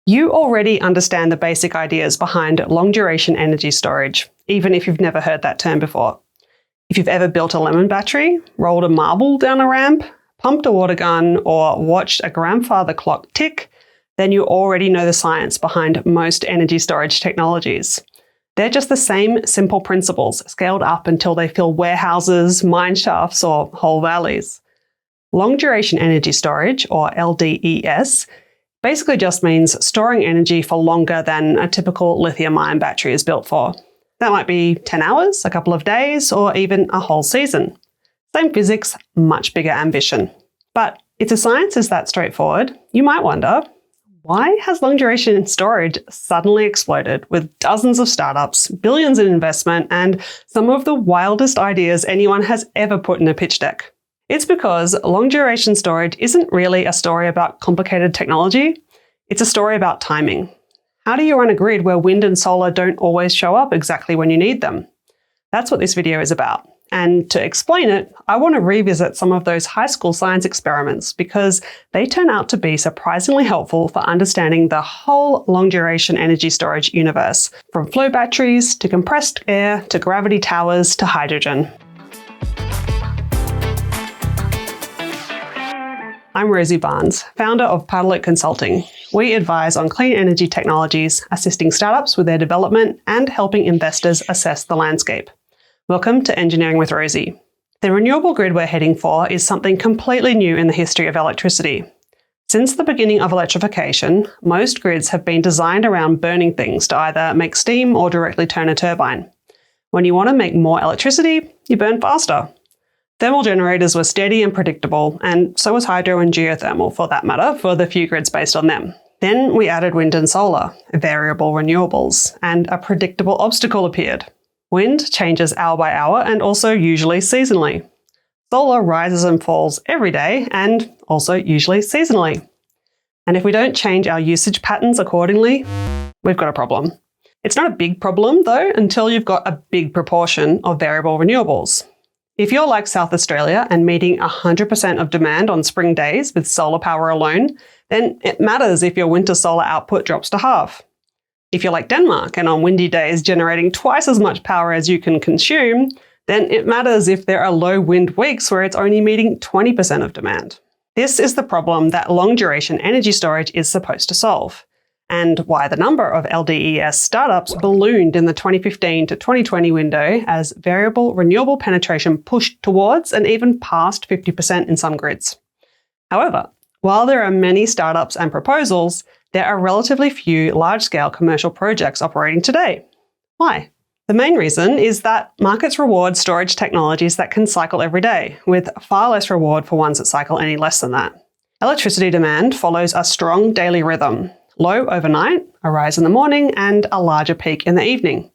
You already understand the basic ideas behind long-duration energy storage, even if you've never heard that term before. If you've ever built a lemon battery, rolled a marble down a ramp, pumped a water gun, or watched a grandfather clock tick, then you already know the science behind most energy storage technologies. They're just the same simple principles, scaled up until they fill warehouses, mine shafts, or whole valleys. Long-duration energy storage, or LDES, basically just means storing energy for longer than a typical lithium-ion battery is built for. That might be 10 hours, a couple of days, or even a whole season. Same physics, much bigger ambition. But if the science is that straightforward, you might wonder, why has long-duration storage suddenly exploded with dozens of startups, billions in investment, and some of the wildest ideas anyone has ever put in a pitch deck? It's because long-duration storage isn't really a story about complicated technology. It's a story about timing. How do you run a grid where wind and solar don't always show up exactly when you need them? That's what this video is about. And to explain it, I want to revisit some of those high school science experiments because they turn out to be surprisingly helpful for understanding the whole long-duration energy storage universe, from flow batteries to compressed air to gravity towers to hydrogen. I'm Rosie Barnes, founder of Paddlet Consulting. We advise on clean energy technologies, assisting startups with their development and helping investors assess the landscape. Welcome to Engineering with Rosie. The renewable grid we're heading for is something completely new in the history of electricity. Since the beginning of electrification, most grids have been designed around burning things to either make steam or directly turn a turbine. When you want to make more electricity, you burn faster. Thermal generators were steady and predictable, and so was hydro and geothermal for that matter, for the few grids based on them. Then we added wind and solar, variable renewables, and a predictable obstacle appeared. Wind changes hour by hour and also usually seasonally. Solar rises and falls every day and also usually seasonally. And if we don't change our usage patterns accordingly, we've got a problem. It's not a big problem though until you've got a big proportion of variable renewables. If you're like South Australia and meeting 100% of demand on spring days with solar power alone, then it matters if your winter solar output drops to half. If you're like Denmark and on windy days generating twice as much power as you can consume, then it matters if there are low wind weeks where it's only meeting 20% of demand. This is the problem that long-duration energy storage is supposed to solve, and why the number of LDES startups ballooned in the 2015 to 2020 window as variable renewable penetration pushed towards and even past 50% in some grids. However, while there are many startups and proposals, there are relatively few large-scale commercial projects operating today. Why? The main reason is that markets reward storage technologies that can cycle every day, with far less reward for ones that cycle any less than that. Electricity demand follows a strong daily rhythm: low overnight, a rise in the morning, and a larger peak in the evening.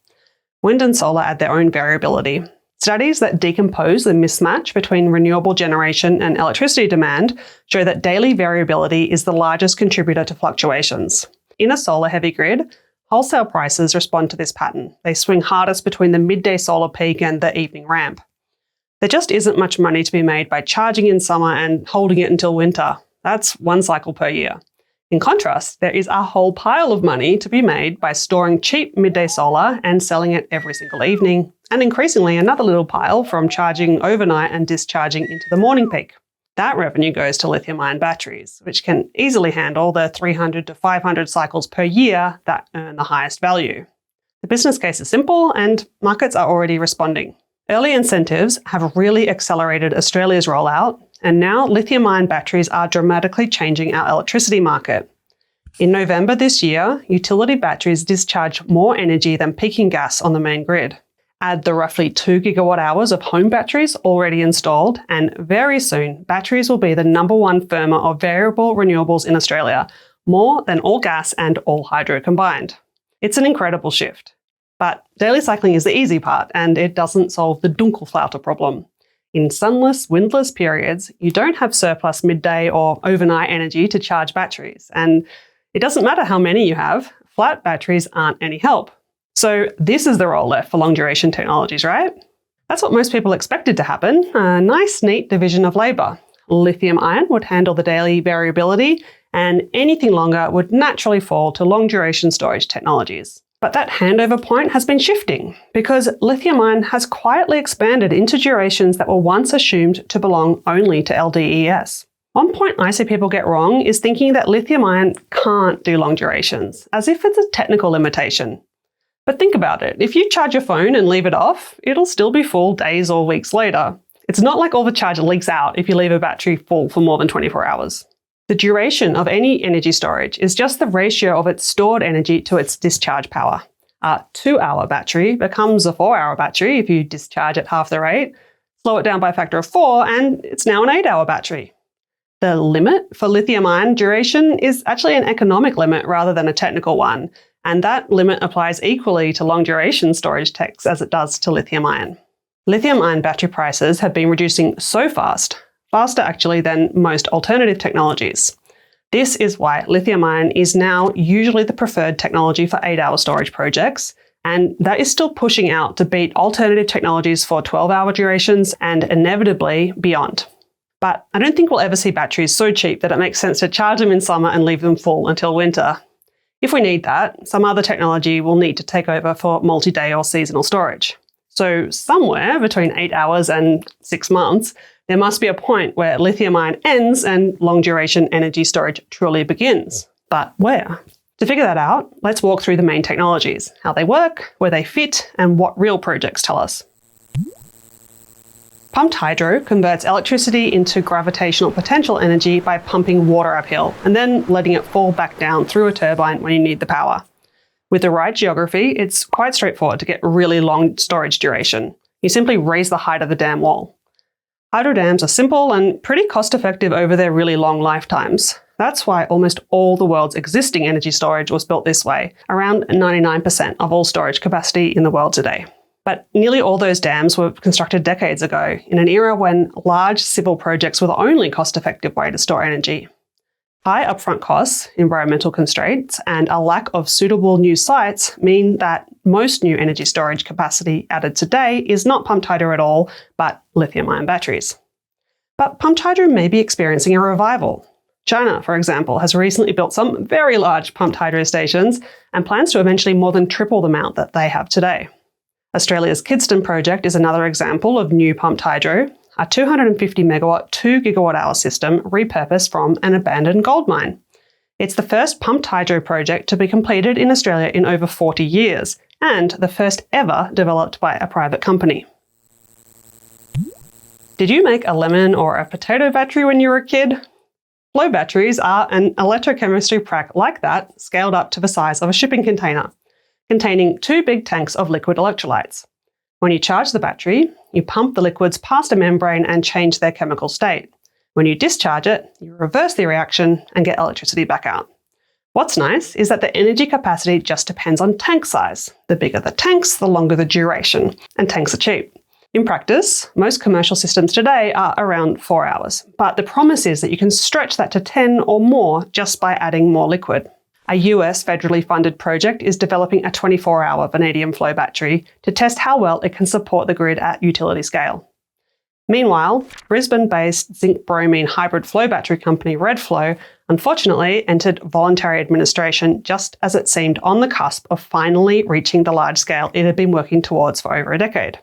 Wind and solar add their own variability. Studies that decompose the mismatch between renewable generation and electricity demand show that daily variability is the largest contributor to fluctuations. In a solar-heavy grid, wholesale prices respond to this pattern. They swing hardest between the midday solar peak and the evening ramp. There just isn't much money to be made by charging in summer and holding it until winter. That's one cycle per year. In contrast, there is a whole pile of money to be made by storing cheap midday solar and selling it every single evening, and increasingly another little pile from charging overnight and discharging into the morning peak. That revenue goes to lithium-ion batteries, which can easily handle the 300 to 500 cycles per year that earn the highest value. The business case is simple and markets are already responding. Early incentives have really accelerated Australia's rollout, and now lithium-ion batteries are dramatically changing our electricity market. In November this year, utility batteries discharge more energy than peaking gas on the main grid. Add the roughly 2 gigawatt hours of home batteries already installed, and very soon, batteries will be the #1 firmer of variable renewables in Australia, more than all gas and all hydro combined. It's an incredible shift. But daily cycling is the easy part, and it doesn't solve the Dunkelflaute problem. In sunless, windless periods, you don't have surplus midday or overnight energy to charge batteries, and it doesn't matter how many you have, flat batteries aren't any help. So this is the role left for long-duration technologies, right? That's what most people expected to happen, a nice, neat division of labour. Lithium-ion would handle the daily variability, and anything longer would naturally fall to long-duration storage technologies. But that handover point has been shifting because lithium-ion has quietly expanded into durations that were once assumed to belong only to LDES. One point I see people get wrong is thinking that lithium-ion can't do long durations, as if it's a technical limitation. But think about it. If you charge your phone and leave it off, it'll still be full days or weeks later. It's not like all the charge leaks out if you leave a battery full for more than 24 hours. The duration of any energy storage is just the ratio of its stored energy to its discharge power. A 2-hour battery becomes a 4-hour battery if you discharge at half the rate, slow it down by a factor of 4, and it's now an 8-hour battery. The limit for lithium-ion duration is actually an economic limit rather than a technical one, and that limit applies equally to long-duration storage techs as it does to lithium-ion. Lithium-ion battery prices have been reducing so fast, faster actually than most alternative technologies. This is why lithium-ion is now usually the preferred technology for 8-hour storage projects, and that is still pushing out to beat alternative technologies for 12-hour durations and inevitably beyond. But I don't think we'll ever see batteries so cheap that it makes sense to charge them in summer and leave them full until winter. If we need that, some other technology will need to take over for multi-day or seasonal storage. So somewhere between 8 hours and 6 months, there must be a point where lithium-ion ends and long-duration energy storage truly begins. But where? To figure that out, let's walk through the main technologies, how they work, where they fit, and what real projects tell us. Pumped hydro converts electricity into gravitational potential energy by pumping water uphill and then letting it fall back down through a turbine when you need the power. With the right geography, it's quite straightforward to get really long storage duration. You simply raise the height of the dam wall. Hydro dams are simple and pretty cost-effective over their really long lifetimes. That's why almost all the world's existing energy storage was built this way, around 99% of all storage capacity in the world today. But nearly all those dams were constructed decades ago, in an era when large civil projects were the only cost-effective way to store energy. High upfront costs, environmental constraints, and a lack of suitable new sites mean that most new energy storage capacity added today is not pumped hydro at all, but lithium-ion batteries. But pumped hydro may be experiencing a revival. China, for example, has recently built some very large pumped hydro stations and plans to eventually more than triple the amount that they have today. Australia's Kidston project is another example of new pumped hydro, a 250 megawatt, 2 gigawatt hour system repurposed from an abandoned gold mine. It's the first pumped hydro project to be completed in Australia in over 40 years, and the first ever developed by a private company. Did you make a lemon or a potato battery when you were a kid? Flow batteries are an electrochemistry prac like that, scaled up to the size of a shipping container, containing 2 big tanks of liquid electrolytes. When you charge the battery, you pump the liquids past a membrane and change their chemical state. When you discharge it, you reverse the reaction and get electricity back out. What's nice is that the energy capacity just depends on tank size. The bigger the tanks, the longer the duration, and tanks are cheap. In practice, most commercial systems today are around 4 hours, but the promise is that you can stretch that to 10 or more just by adding more liquid. A US federally funded project is developing a 24-hour vanadium flow battery to test how well it can support the grid at utility scale. Meanwhile, Brisbane-based zinc-bromine hybrid flow battery company Redflow unfortunately entered voluntary administration just as it seemed on the cusp of finally reaching the large scale it had been working towards for over a decade.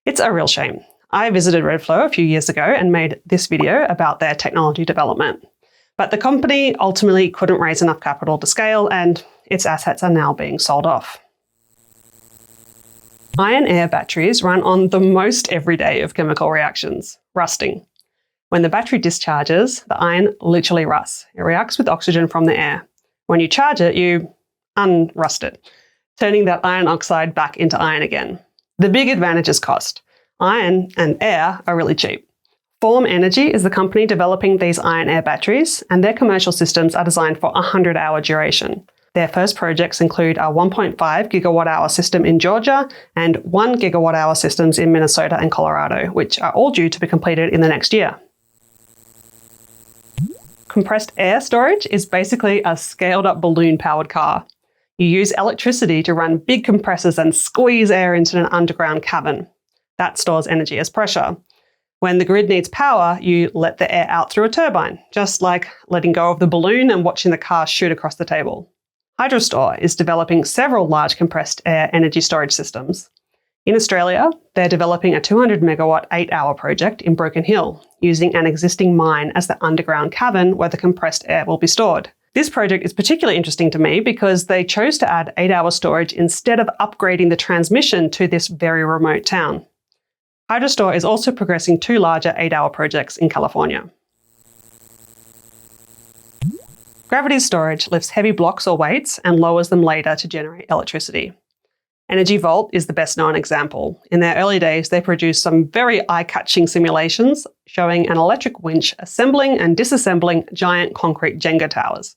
It's a real shame. I visited Redflow a few years ago and made this video about their technology development. But the company ultimately couldn't raise enough capital to scale, and its assets are now being sold off. Iron-air batteries run on the most everyday of chemical reactions, rusting. When the battery discharges, the iron literally rusts. It reacts with oxygen from the air. When you charge it, you unrust it, turning that iron oxide back into iron again. The big advantage is cost. Iron and air are really cheap. Form Energy is the company developing these iron-air batteries, and their commercial systems are designed for 100-hour duration. Their first projects include a 1.5 gigawatt-hour system in Georgia and 1 gigawatt-hour systems in Minnesota and Colorado, which are all due to be completed in the next year. Compressed air storage is basically a scaled-up balloon-powered car. You use electricity to run big compressors and squeeze air into an underground cavern. That stores energy as pressure. When the grid needs power, you let the air out through a turbine, just like letting go of the balloon and watching the car shoot across the table. Hydrostore is developing several large compressed air energy storage systems. In Australia, they're developing a 200 megawatt 8-hour project in Broken Hill, using an existing mine as the underground cavern where the compressed air will be stored. This project is particularly interesting to me because they chose to add 8-hour storage instead of upgrading the transmission to this very remote town. Hydrostore is also progressing 2 larger 8-hour projects in California. Gravity storage lifts heavy blocks or weights and lowers them later to generate electricity. Energy Vault is the best known example. In their early days, they produced some very eye-catching simulations showing an electric winch assembling and disassembling giant concrete Jenga towers.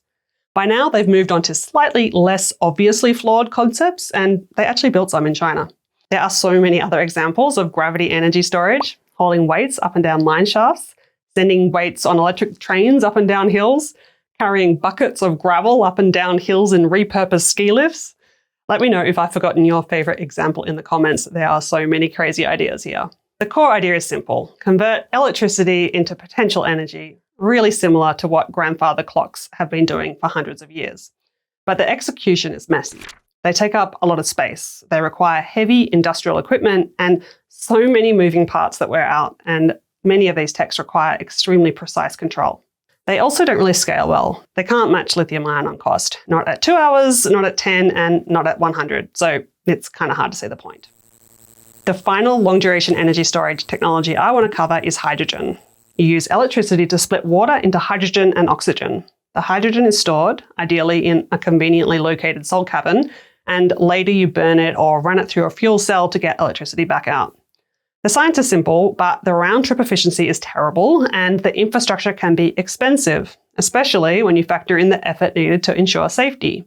By now, they've moved on to slightly less obviously flawed concepts, and they actually built some in China. There are so many other examples of gravity energy storage, hauling weights up and down mine shafts, sending weights on electric trains up and down hills, carrying buckets of gravel up and down hills in repurposed ski lifts. Let me know if I've forgotten your favourite example in the comments. There are so many crazy ideas here. The core idea is simple. Convert electricity into potential energy, really similar to what grandfather clocks have been doing for hundreds of years. But the execution is messy. They take up a lot of space. They require heavy industrial equipment and so many moving parts that wear out, and many of these techs require extremely precise control. They also don't really scale well. They can't match lithium ion on cost. Not at 2 hours, not at 10, and not at 100. So it's kind of hard to see the point. The final long-duration energy storage technology I want to cover is hydrogen. You use electricity to split water into hydrogen and oxygen. The hydrogen is stored, ideally in a conveniently located salt cavern, and later you burn it or run it through a fuel cell to get electricity back out. The science is simple, but the round-trip efficiency is terrible, and the infrastructure can be expensive, especially when you factor in the effort needed to ensure safety.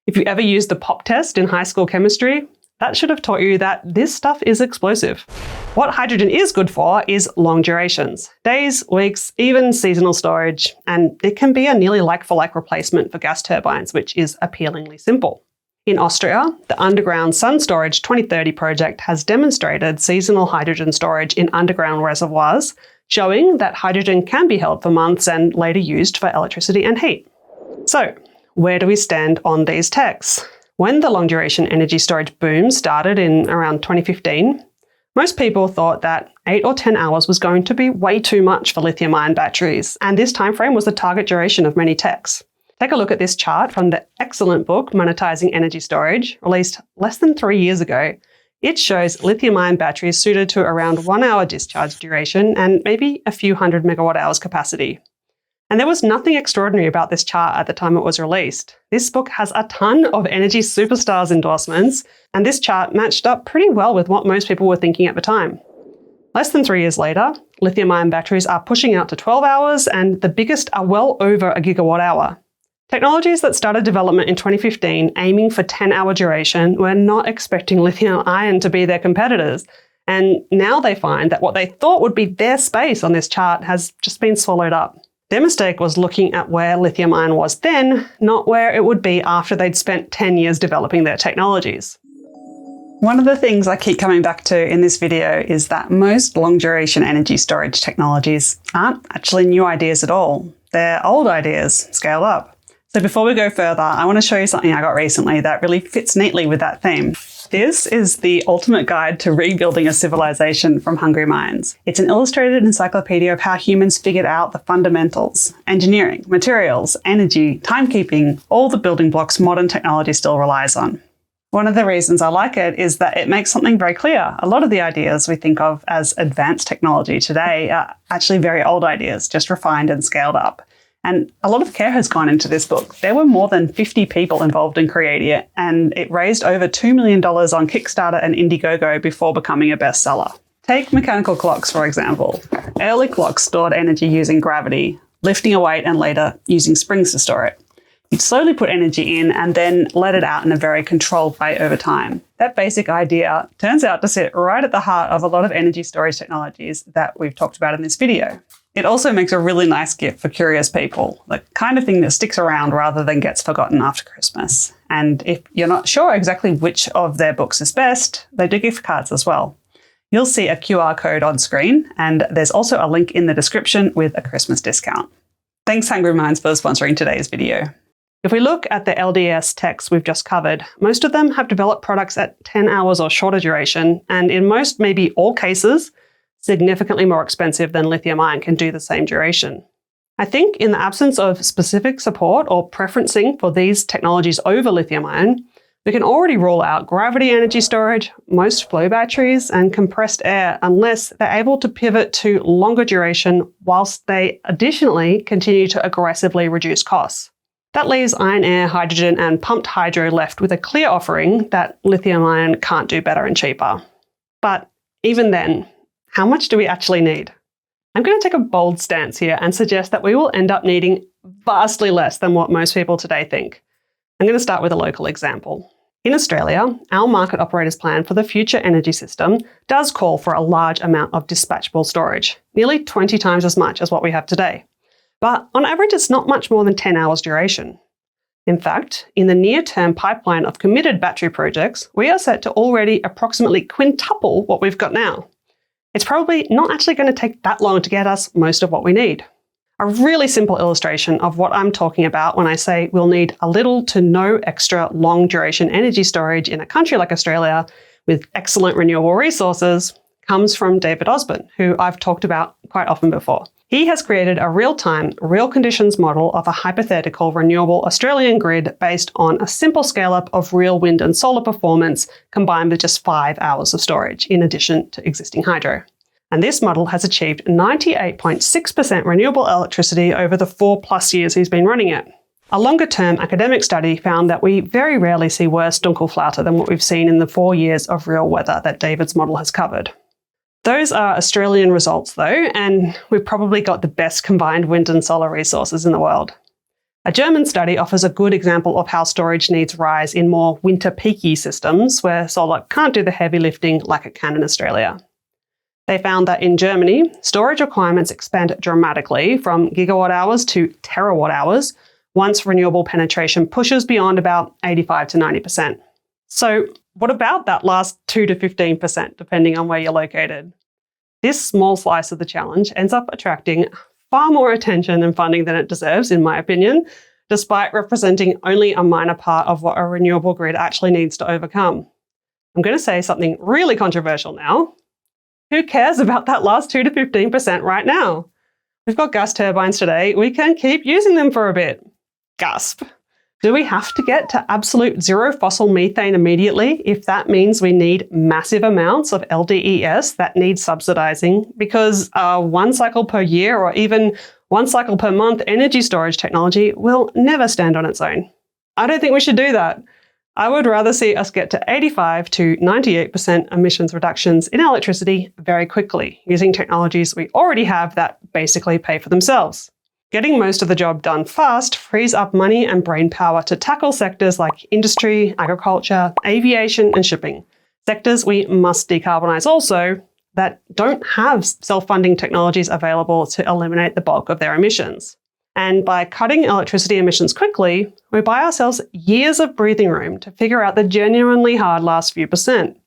If you ever used the pop test in high school chemistry, that should have taught you that this stuff is explosive. What hydrogen is good for is long durations, days, weeks, even seasonal storage, and it can be a nearly like-for-like replacement for gas turbines, which is appealingly simple. In Austria, the Underground Sun Storage 2030 project has demonstrated seasonal hydrogen storage in underground reservoirs, showing that hydrogen can be held for months and later used for electricity and heat. So, where do we stand on these techs? When the long-duration energy storage boom started in around 2015, most people thought that 8 or 10 hours was going to be way too much for lithium-ion batteries, and this timeframe was the target duration of many techs. Take a look at this chart from the excellent book, Monetizing Energy Storage, released less than 3 years ago. It shows lithium-ion batteries suited to around 1 hour discharge duration and maybe a few hundred megawatt hours capacity. And there was nothing extraordinary about this chart at the time it was released. This book has a ton of energy superstars endorsements, and this chart matched up pretty well with what most people were thinking at the time. Less than 3 years later, lithium-ion batteries are pushing out to 12 hours, and the biggest are well over a gigawatt hour. Technologies that started development in 2015 aiming for 10-hour duration were not expecting lithium-ion to be their competitors, and now they find that what they thought would be their space on this chart has just been swallowed up. Their mistake was looking at where lithium-ion was then, not where it would be after they'd spent 10 years developing their technologies. One of the things I keep coming back to in this video is that most long-duration energy storage technologies aren't actually new ideas at all. They're old ideas, scaled up. So before we go further, I want to show you something I got recently that really fits neatly with that theme. This is the ultimate guide to rebuilding a civilization from hungry minds. It's an illustrated encyclopedia of how humans figured out the fundamentals: engineering, materials, energy, timekeeping, all the building blocks modern technology still relies on. One of the reasons I like it is that it makes something very clear. A lot of the ideas we think of as advanced technology today are actually very old ideas, just refined and scaled up. And a lot of care has gone into this book. There were more than 50 people involved in creating it, and it raised over $2 million on Kickstarter and Indiegogo before becoming a bestseller. Take mechanical clocks, for example. Early clocks stored energy using gravity, lifting a weight and later using springs to store it. You'd slowly put energy in and then let it out in a very controlled way over time. That basic idea turns out to sit right at the heart of a lot of energy storage technologies that we've talked about in this video. It also makes a really nice gift for curious people, the kind of thing that sticks around rather than gets forgotten after Christmas. And if you're not sure exactly which of their books is best, they do gift cards as well. You'll see a QR code on screen, and there's also a link in the description with a Christmas discount. Thanks Hungry Minds for sponsoring today's video. If we look at the LDES techs we've just covered, most of them have developed products at 10 hours or shorter duration, and in most, maybe all cases, significantly more expensive than lithium-ion can do the same duration. I think in the absence of specific support or preferencing for these technologies over lithium-ion, we can already rule out gravity energy storage, most flow batteries, and compressed air unless they're able to pivot to longer duration whilst they additionally continue to aggressively reduce costs. That leaves iron air, hydrogen, and pumped hydro left with a clear offering that lithium-ion can't do better and cheaper. But even then, how much do we actually need? I'm going to take a bold stance here and suggest that we will end up needing vastly less than what most people today think. I'm going to start with a local example. In Australia, our market operators plan for the future energy system does call for a large amount of dispatchable storage, nearly 20 times as much as what we have today. But on average, it's not much more than 10 hours duration. In fact, in the near-term pipeline of committed battery projects, we are set to already approximately quintuple what we've got now. It's probably not actually going to take that long to get us most of what we need. A really simple illustration of what I'm talking about when I say we'll need a little to no extra long-duration energy storage in a country like Australia with excellent renewable resources comes from David Osborne, who I've talked about quite often before. He has created a real-time, real conditions model of a hypothetical renewable Australian grid based on a simple scale-up of real wind and solar performance combined with just 5 hours of storage in addition to existing hydro. And this model has achieved 98.6% renewable electricity over the 4+ years he's been running it. A longer-term academic study found that we very rarely see worse Dunkelflaute than what we've seen in the 4 years of real weather that David's model has covered. Those are Australian results though, and we've probably got the best combined wind and solar resources in the world. A German study offers a good example of how storage needs rise in more winter peaky systems where solar can't do the heavy lifting like it can in Australia. They found that in Germany, storage requirements expand dramatically from gigawatt hours to terawatt hours once renewable penetration pushes beyond about 85 to 90%. So what about that last 2 to 15%, depending on where you're located? This small slice of the challenge ends up attracting far more attention and funding than it deserves, in my opinion, despite representing only a minor part of what a renewable grid actually needs to overcome. I'm going to say something really controversial now. Who cares about that last 2 to 15% right now? We've got gas turbines today. We can keep using them for a bit. Gasp. Do we have to get to absolute zero fossil methane immediately if that means we need massive amounts of LDES that need subsidizing because 1 cycle per year or even 1 cycle per month energy storage technology will never stand on its own? I don't think we should do that. I would rather see us get to 85 to 98% emissions reductions in electricity very quickly using technologies we already have that basically pay for themselves. Getting most of the job done fast frees up money and brain power to tackle sectors like industry, agriculture, aviation, and shipping. Sectors we must decarbonise also that don't have self-funding technologies available to eliminate the bulk of their emissions. And by cutting electricity emissions quickly, we buy ourselves years of breathing room to figure out the genuinely hard last few percent.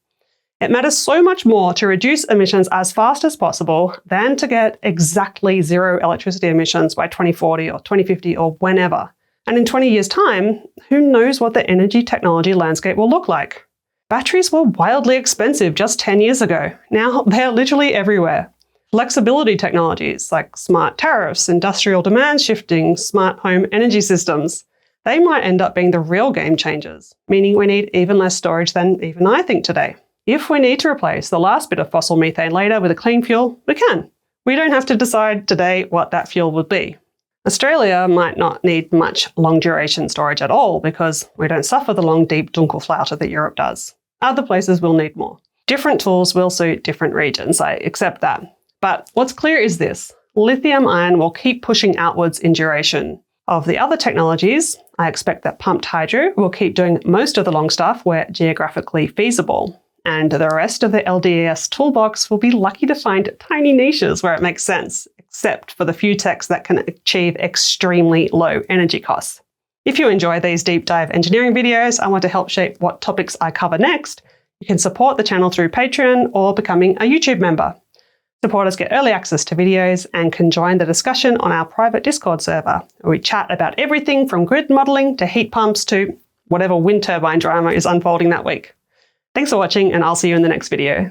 It matters so much more to reduce emissions as fast as possible than to get exactly zero electricity emissions by 2040 or 2050 or whenever. And in 20 years' time, who knows what the energy technology landscape will look like? Batteries were wildly expensive just 10 years ago. Now they're literally everywhere. Flexibility technologies like smart tariffs, industrial demand shifting, smart home energy systems, they might end up being the real game changers, meaning we need even less storage than even I think today. If we need to replace the last bit of fossil methane later with a clean fuel, we can. We don't have to decide today what that fuel would be. Australia might not need much long-duration storage at all because we don't suffer the long, deep Dunkelflaute that Europe does. Other places will need more. Different tools will suit different regions, I accept that. But what's clear is this: lithium-ion will keep pushing outwards in duration. Of the other technologies, I expect that pumped hydro will keep doing most of the long stuff where geographically feasible. And the rest of the LDES toolbox will be lucky to find tiny niches where it makes sense, except for the few techs that can achieve extremely low energy costs. If you enjoy these deep dive engineering videos and want to help shape what topics I cover next, You can support the channel through Patreon or becoming a YouTube member. Supporters get early access to videos and can join the discussion on our private Discord server, where we chat about everything from grid modelling to heat pumps to whatever wind turbine drama is unfolding that week. Thanks for watching, and I'll see you in the next video.